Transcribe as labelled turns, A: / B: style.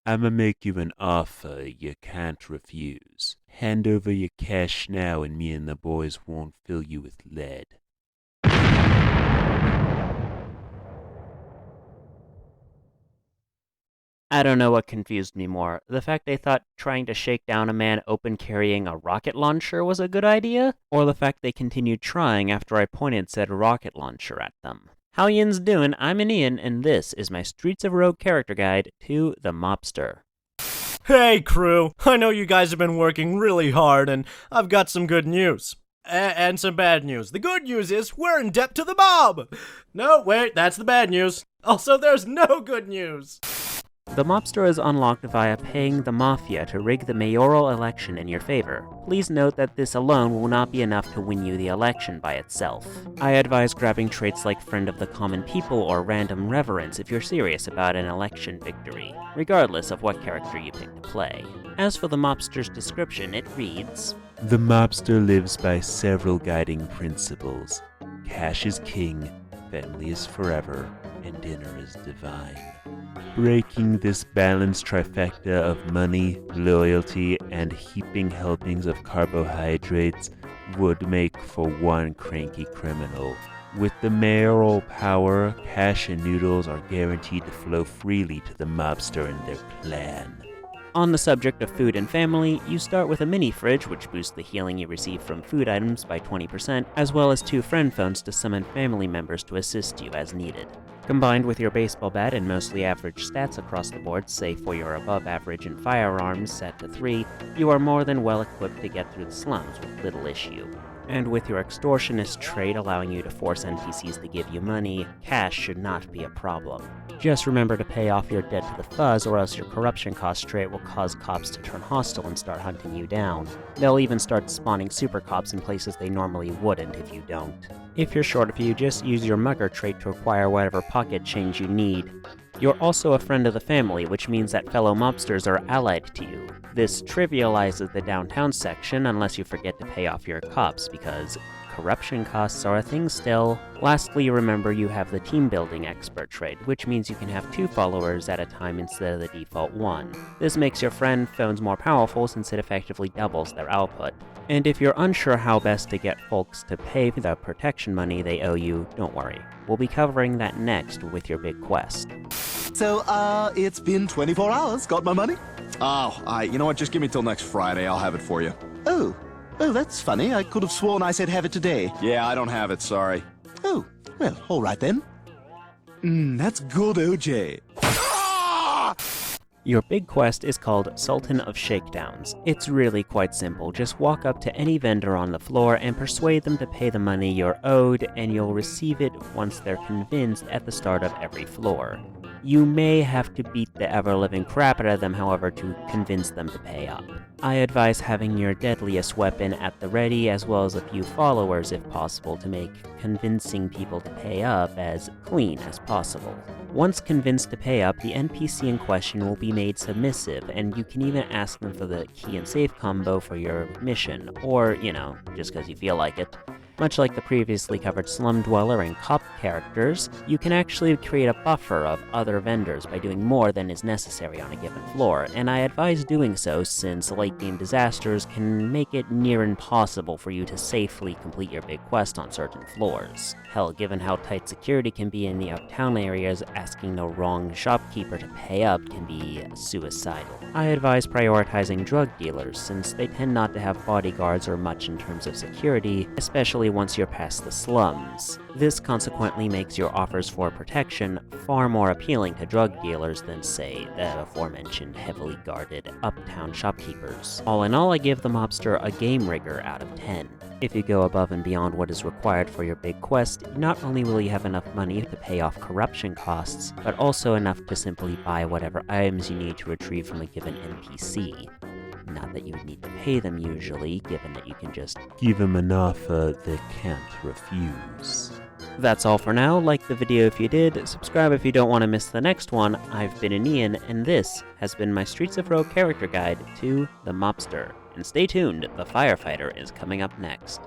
A: I'ma make you an offer you can't refuse. Hand over your cash now and me and the boys won't fill you with lead.
B: I don't know what confused me more. The fact they thought trying to shake down a man open carrying a rocket launcher was a good idea? Or the fact they continued trying after I pointed said rocket launcher at them? How yin's doing? I'm an Ian, and this is my Streets of Rogue character guide to the Mobster.
C: Hey crew, I know you guys have been working really hard and I've got some good news. And some bad news. The good news is we're in debt to the mob! No, wait, that's the bad news. Also, there's no good news.
B: The Mobster is unlocked via paying the Mafia to rig the mayoral election in your favor. Please note that this alone will not be enough to win you the election by itself. I advise grabbing traits like Friend of the Common People or Random Reverence if you're serious about an election victory, regardless of what character you pick to play. As for the Mobster's description, it reads,
A: The mobster lives by several guiding principles. Cash is king, family is forever, and dinner is divine. Breaking this balanced trifecta of money, loyalty, and heaping helpings of carbohydrates would make for one cranky criminal. With the mayoral power, cash and noodles are guaranteed to flow freely to the mobster and their clan.
B: On the subject of food and family, you start with a mini fridge, which boosts the healing you receive from food items by 20%, as well as 2 friend phones to summon family members to assist you as needed. Combined with your baseball bat and mostly average stats across the board, save for your above average in firearms set to 3, you are more than well equipped to get through the slums with little issue. And with your extortionist trait allowing you to force NPCs to give you money, cash should not be a problem. Just remember to pay off your debt to the Fuzz, or else your corruption cost trait will cause cops to turn hostile and start hunting you down. They'll even start spawning super cops in places they normally wouldn't if you don't. If you're short a few, just use your mugger trait to acquire whatever pocket change you need. You're also a friend of the family, which means that fellow mobsters are allied to you. This trivializes the downtown section unless you forget to pay off your cops, because corruption costs are a thing still. Lastly, remember you have the team building expert trait, which means you can have 2 followers at a time instead of the default 1. This makes your friend phones more powerful since it effectively doubles their output. And if you're unsure how best to get folks to pay the protection money they owe you, don't worry. We'll be covering that next with your big quest.
D: So, it's been 24 hours. Got my money?
E: Oh, you know what? Just give me till next Friday. I'll have it for you.
D: Oh, that's funny. I could have sworn I said have it today.
E: Yeah, I don't have it. Sorry.
D: Oh, well, all right then. That's good, OJ.
B: Your big quest is called Sultan of Shakedowns. It's really quite simple. Just walk up to any vendor on the floor and persuade them to pay the money you're owed, and you'll receive it once they're convinced at the start of every floor. You may have to beat the ever-living crap out of them, however, to convince them to pay up. I advise having your deadliest weapon at the ready, as well as a few followers if possible, to make convincing people to pay up as clean as possible. Once convinced to pay up, the NPC in question will be made submissive, and you can even ask them for the key and save combo for your mission, or, just because you feel like it. Much like the previously covered Slum Dweller and Cop characters, you can actually create a buffer of other vendors by doing more than is necessary on a given floor, and I advise doing so since late-game disasters can make it near impossible for you to safely complete your big quest on certain floors. Hell, given how tight security can be in the uptown areas, asking the wrong shopkeeper to pay up can be suicidal. I advise prioritizing drug dealers, since they tend not to have bodyguards or much in terms of security, especially once you're past the slums. This consequently makes your offers for protection far more appealing to drug dealers than, say, the aforementioned heavily guarded uptown shopkeepers. All in all, I give the Mobster a game rigger out of 10. If you go above and beyond what is required for your big quest, not only will you have enough money to pay off corruption costs, but also enough to simply buy whatever items you need to retrieve from a given NPC. Not that you would need to pay them usually, given that you can just
A: Give them an offer they can't refuse.
B: That's all for now. Like the video if you did, subscribe if you don't want to miss the next one. I've been Ian, and this has been my Streets of Rogue character guide to the Mobster. And stay tuned, the firefighter is coming up next.